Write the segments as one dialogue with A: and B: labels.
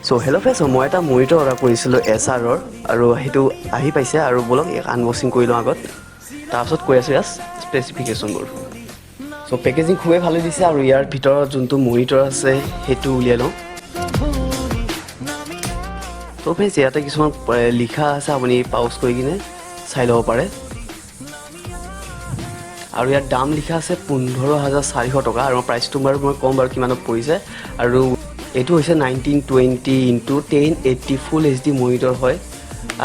A: So hello' friends, মই এটা monitor order কৰিছিলোঁ এছআৰৰ আৰু সেইটো আহি পাইছে আৰু বলক ইয়াক আনবক্সিং কৰি লওঁ আগত। তাৰপিছত কৈ আছোঁ ইয়াৰ স্পেচিফিকেশ্যনবোৰ। চ' পেকেজিং খুবেই ভালে দিছে আৰু ইয়াৰ ভিতৰত যোনটো মনিটৰ আছে সেইটো উলিয়াই লওঁ। ত' ফ্ৰেণ্ডছ, ইয়াতে কিছুমান লিখা আছে, আপুনি পাউজ কৰি কিনে চাই ল'ব পাৰে। আৰু ইয়াত দাম লিখা আছে 15,400 টকা আৰু প্ৰাইচটো বাৰু মই ক'ম বাৰু কিমানত পৰিছে। আৰু এইটো হৈছে 1920x1080 ফুল HD মনিটৰ হয়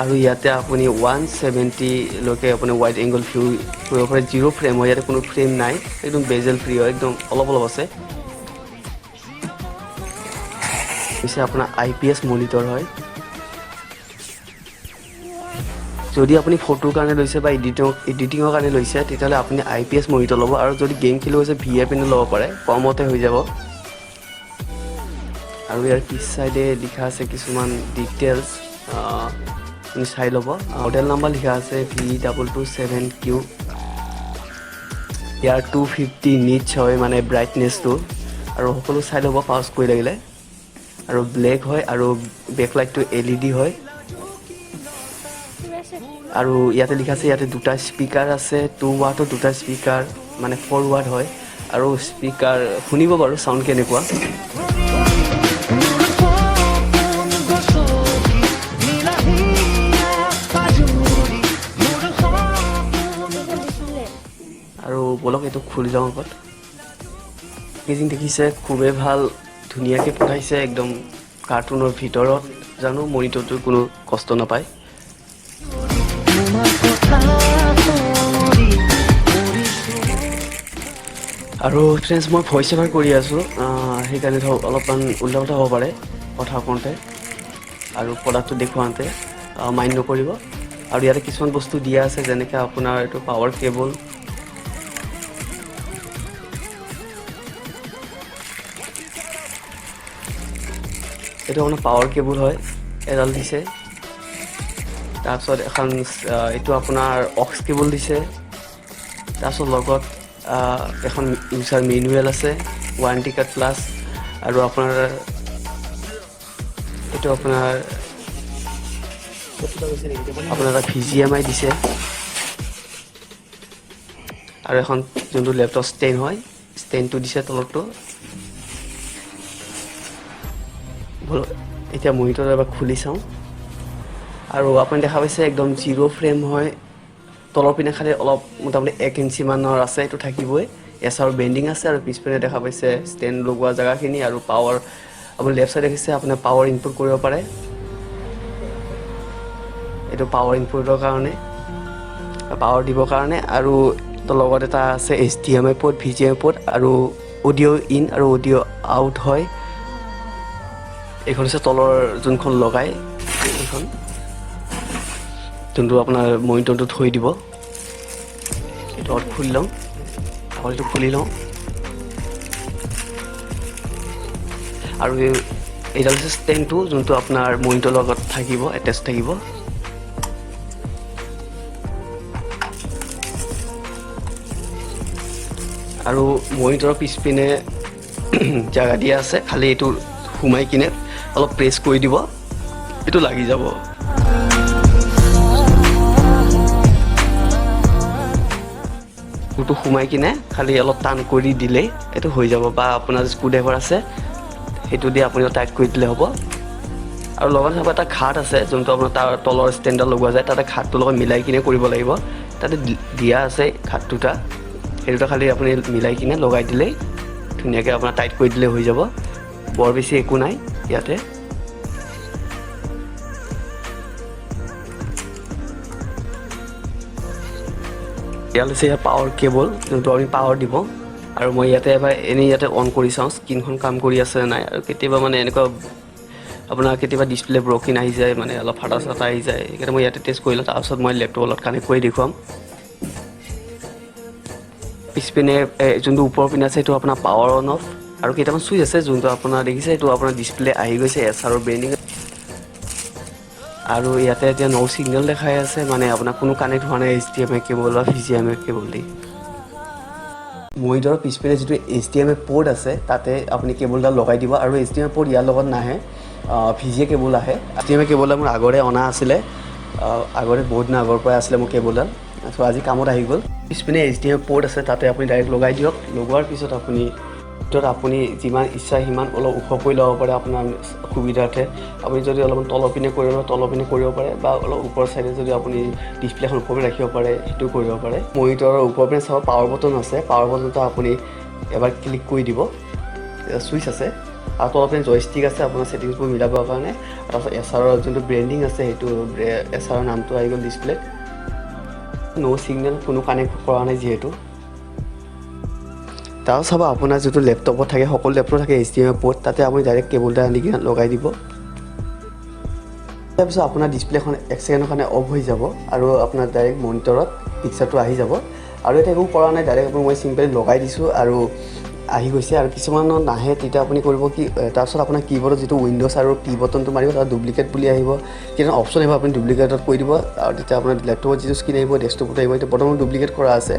A: আৰু ইয়াতে আপুনি 170লৈকে আপুনি ৱাইড এংগল ভিউ কৰিব পাৰে। 0 ফ্ৰেম হয়, ইয়াতে কোনো ফ্ৰেম নাই, একদম বেজেল ফ্ৰী হয়, একদম অলপ আছে। পিছে আপোনাৰ IPS মনিটৰ হয়। যদি আপুনি ফটোৰ কাৰণে লৈছে বা এডিটিঙৰ কাৰণে লৈছে তেতিয়াহ'লে আপুনি IPS মনিটৰ ল'ব, আৰু যদি গেম খেলিব হৈছে VIPN ল'ব পাৰে, কমতে হৈ যাব। আৰু ইয়াৰ পিছ চাইডে লিখা আছে কিছুমান ডিটেইলছ, আপুনি চাই ল'ব। মডেল নাম্বাৰ লিখা আছে V227Q। ইয়াৰ 250 নিটছ হয়, মানে ব্ৰাইটনেছটো, আৰু সকলো চাই ল'ব পাউজ কৰি লাগিলে। আৰু ব্লেক হয় আৰু বেকলাইটটো LED হয়। আৰু ইয়াতে লিখা আছে ইয়াতে দুটা স্পীকাৰ আছে, 2 ৱাটৰ দুটা স্পীকাৰ, মানে 4 ৱাট হয়। আৰু স্পীকাৰ শুনিব বাৰু চাউণ্ড কেনেকুৱা। আৰু বলক এইটো খুলি যাওঁ আগত। পেকেজিং দেখিছে খুবেই ভাল, ধুনীয়াকৈ পঠাইছে, একদম কাৰ্টুনৰ ভিতৰত। জানো মনিটৰটোৰ কোনো কষ্ট নাপায়। আৰু ফ্ৰেণ্ডছ, মই ভইচ অভাৰ কৰি আছোঁ, সেইকাৰণে ধৰক অলপমান উল্টা-পুল্টা হ'ব পাৰে কথা কওঁতে আৰু প্ৰডাক্টটো দেখুৱাওঁতে, মাইণ্ড নকৰিব। আৰু ইয়াতে কিছুমান বস্তু দিয়া আছে, যেনেকৈ আপোনাৰ এইটো পাৱাৰ কেবল, এইটো আপোনাৰ পাৱাৰ কেবল হয়, এডাল দিছে। তাৰপিছত এখন এইটো আপোনাৰ অক্স কেবল দিছে। তাৰপিছত লগত এখন ইউজাৰ মেনুৱেল আছে, ৱাৰেণ্টি কাৰ্ড প্লাছ, আৰু আপোনাৰ এইটো আপোনাৰ এটা VGMI দিছে, আৰু এখন যোনটো লেপটপ ষ্টেণ্ড হয়, ষ্টেণ্ডটো দিছে তলতটো। এতিয়া মনিটৰ এবাৰ খুলি চাওঁ। আৰু আপুনি দেখা পাইছে একদম 0 ফ্ৰেম হয়। তলৰ পিনে খালি অলপ মোটামুটি 1 ইঞ্চি মানৰ আছে, এইটো থাকিবই। এছআৰ বেণ্ডিং আছে, আৰু পিছপিনে দেখা পাইছে ষ্টেণ্ড লগোৱা জেগাখিনি, আৰু পাৱাৰ আপুনি লেফ্ট চাইড দেখিছে, আপোনাৰ পাৱাৰ ইনপুট কৰিব পাৰে। এইটো পাৱাৰ ইনপুটৰ কাৰণে, পাৱাৰ দিবৰ কাৰণে। আৰু লগত এটা আছে HDMI পৰ্ট, VGA পৰ্ট, আৰু অডিঅ' ইন আৰু অডিঅ' আউট হয়। এইখন হৈছে তলৰ যোনখন লগাই, এইখন যোনটো আপোনাৰ মনিটৰটো থৈ দিব। এইটো খুলি লওঁ, আকৌ এইটো খুলি লওঁ। আৰু এইডাল হৈছে ষ্টেণ্ডটো, যোনটো আপোনাৰ মনিটৰৰ লগত থাকিব, এটেচ থাকিব। আৰু মনিটৰৰ পিছপিনে জেগা দিয়া আছে, খালি এইটো সোমাই কিনে অলপ প্ৰেছ কৰি দিব, এইটো লাগি যাব। এইটো সোমাই কিনে খালি অলপ টান কৰি দিলেই এইটো হৈ যাব, বা আপোনাৰ স্ক্ৰু ড্ৰাইভাৰ আছে সেইটো দি আপুনি টাইট কৰি দিলে হ'ব। আৰু লগত এটা ঘাট আছে, যোনটো আপোনাৰ তাৰ তলৰ ষ্টেণ্ডত লগোৱা যায়, তাতে ঘাটটোৰ লগত মিলাই কিনে কৰিব লাগিব। তাতে দিয়া আছে ঘাট দুটা, সেই দুটা খালি আপুনি মিলাই কিনে লগাই দিলেই ধুনীয়াকৈ আপোনাৰ টাইট কৰি দিলে হৈ যাব। বৰ বেছি একো নাই ইয়াতে। ইয়াত হৈছে পাৱাৰ কেবল, যোনটো আপুনি পাৱাৰ দিব। আৰু মই ইয়াতে এবাৰ এনেই ইয়াতে অন কৰি চাওঁ স্ক্ৰীণখন কাম কৰি আছে নে নাই। আৰু কেতিয়াবা মানে এনেকুৱা আপোনাৰ কেতিয়াবা ডিছপ্লে ব্ৰকিন আহি যায়, মানে অলপ ফাটা চাটা আহি যায়, সেইকাৰণে মই ইয়াতে টেষ্ট কৰি লওঁ। তাৰপিছত মই লেপটপৰ লগত কানেক্ট কৰি দেখুৱাম। পিছপিনে যোনটো ওপৰৰ পিনে আছে সেইটো আপোনাৰ পাৱাৰ অন অফ, আৰু কেইটামান চুইচ আছে যোনটো আপোনাৰ দেখিছে, সেইটো আপোনাৰ ডিছপ্লে আহি গৈছে এছআৰৰ ব্ৰেণ্ডিং। আৰু ইয়াতে এতিয়া ন' ছিগনেল দেখাই আছে, মানে আপোনাৰ কোনো কানেক্ট হোৱা নাই HDMI কেবল বা VGMI কেবল দি। মনিটৰৰ পিছপিনে যিটো HDMI পৰ্ট আছে, তাতে আপুনি কেবলডাল লগাই দিব। আৰু HDMI পৰ্ট ইয়াৰ লগত নাহে, VGA কেবল আহে। HDMI কেবল মোৰ আগৰে অনা আছিলে, আগৰে বহুত দিন আগৰ পৰাই আছিলে মোৰ কেবলডাল। চ' আজি কামত আহি গ'ল। পিছপিনে HDMI পৰ্ট আছে, তাতে আপুনি ডাইৰেক্ট লগাই দিয়ক। লগোৱাৰ পিছত আপুনি যিমান ইচ্ছা সিমান অলপ ওখ কৰি ল'ব পাৰে আপোনাৰ সুবিধাৰ্থে। আপুনি যদি অলপমান তলৰ পিনে কৰিব পাৰে বা অলপ ওপৰৰ ছাইডে যদি আপুনি ডিছপ্লেখন ওপৰ পিনে ৰাখিব পাৰে সেইটো কৰিব পাৰে। মনিটৰৰ ওপৰ পিনে চাব পাৱাৰ বটন আছে, পাৱাৰ বটনটো আপুনি এবাৰ ক্লিক কৰি দিব, ছুইচ আছে আৰু তলৰ পিনে জয়ষ্টিক আছে আপোনাৰ ছেটিংছবোৰ মিলাবৰ কাৰণে। তাৰপাছত এছাৰৰ যোনটো ব্ৰেণ্ডিং আছে সেইটো এছাৰৰ নামটো আহি গ'ল ডিছপ্লেত। ন' ছিগনেল কোনো কানেক্ট কৰা নাই যিহেতু। তাৰপাছত চাব আপোনাৰ যিটো লেপটপত থাকে, সকলো লেপটপ থাকে HDMI পৰ্ট, তাতে আপুনি ডাইৰেক্ট কেবলটা আনি কিনে লগাই দিব। তাৰপিছত আপোনাৰ ডিছপ্লেখন 1 ছেকেণ্ডৰ কাৰণে অফ হৈ যাব আৰু আপোনাৰ ডাইৰেক্ট মনিটৰত পিকচাৰটো আহি যাব। আৰু এতিয়া একো কৰা নাই, ডাইৰেক্ট মই চিম্পলি লগাই দিছোঁ আৰু আহি গৈছে। আৰু কিছুমানত নাহে, তেতিয়া আপুনি কৰিব কি, তাৰপিছত আপোনাৰ কীবৰ্ডত যিটো উইণ্ড'জ আৰু পি বটনটো মাৰিব, তাত ডুপ্লিকেট বুলি আহিব, কিন্তু অপশ্যন আহিব, আপুনি ডুপ্লিকেটত কৰি দিব আৰু তেতিয়া আপোনাৰ লেপটপত যিটো স্ক্ৰীন আহিব, ডেস্কটপত আহিব। এতিয়া বৰ্তমান ডুপ্লিকেট কৰা আছে।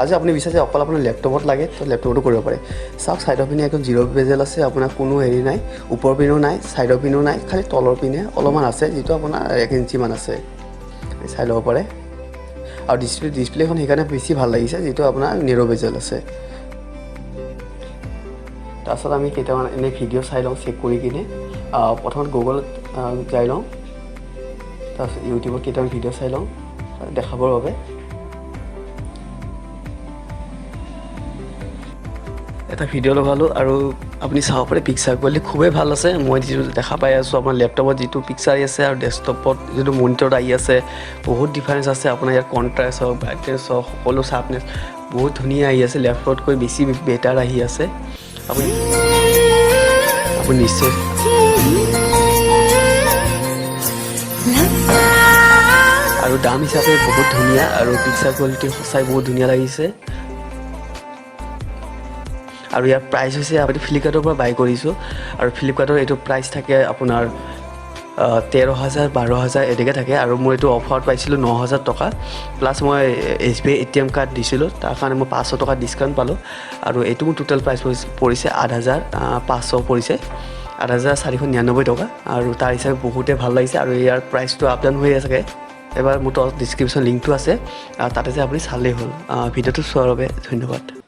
A: আজি আপুনি বিচাৰিছে অকল আপোনাৰ লেপটপত লাগে, তো লেপটপতো কৰিব পাৰে। চাওক ছাইডৰ পিনে একদম 0 বেজেল আছে, আপোনাৰ কোনো হেৰি নাই, ওপৰ পিনেও নাই, ছাইডৰ পিনেও নাই, খালি তলৰ পিনে অলপমান আছে, যিটো আপোনাৰ 1 ইঞ্চিমান আছে, চাই ল'ব পাৰে। আৰু ডিছপ্লেখন সেইকাৰণে বেছি ভাল লাগিছে, যিটো আপোনাৰ নেৰ' বেজেল আছে। তাৰপাছত আমি কেইটামান এনেই ভিডিঅ' চাই লওঁ চেক কৰি কিনে। প্ৰথমত গুগলত যাই লওঁ, তাৰপিছত ইউটিউবত কেইটামান ভিডিঅ' চাই লওঁ দেখাবৰ বাবে। এটা ভিডিঅ' লগালোঁ আৰু আপুনি চাব পাৰে পিকচাৰ কোৱালিটি খুবেই ভাল আছে। মই যিটো দেখা পাই আছোঁ, আপোনাৰ লেপটপত যিটো পিকচাৰ আহি আছে আৰু ডেস্কটপত যিটো মনিটৰত আহি আছে, বহুত ডিফাৰেঞ্চ আছে। আপোনাৰ ইয়াৰ কণ্ট্ৰাষ্ট হওক, ব্ৰাইটনেছ হওক, সকলো চাৰ্পনেছ বহুত ধুনীয়া আহি আছে, লেপটপতকৈ বেছি বেটাৰ আহি আছে। আপুনি নিশ্চয় আৰু দাম হিচাপে বহুত ধুনীয়া আৰু পিকচাৰ কোৱালিটি সঁচাই বহুত ধুনীয়া লাগিছে। আৰু ইয়াৰ প্ৰাইচ হৈছে, আপুনি ফ্লিপকাৰ্টৰ পৰা বাই কৰিছোঁ আৰু ফ্লিপকাৰ্টৰ এইটো প্ৰাইচ থাকে আপোনাৰ 13,000 12,000 এনেকৈ থাকে। আৰু মোৰ এইটো অফাৰত পাইছিলোঁ 9,000 টকা, প্লাছ মই SBI ATM কাৰ্ড দিছিলোঁ, তাৰ কাৰণে মই 500 টকা ডিছকাউণ্ট পালোঁ। আৰু এইটো মোৰ টোটেল প্ৰাইচ পৰিছে 8,500 পৰিছে, 8,499 টকা। আৰু তাৰ হিচাপে বহুতেই ভাল লাগিছে আৰু ইয়াৰ প্ৰাইচটো আপ ডাউন হৈ আছে। এবাৰ মোৰ ডিছক্ৰিপশ্যন লিংকটো আছে, তাতে যে আপুনি চালেই হ'ল। ভিডিঅ'টো চোৱাৰ বাবে ধন্যবাদ।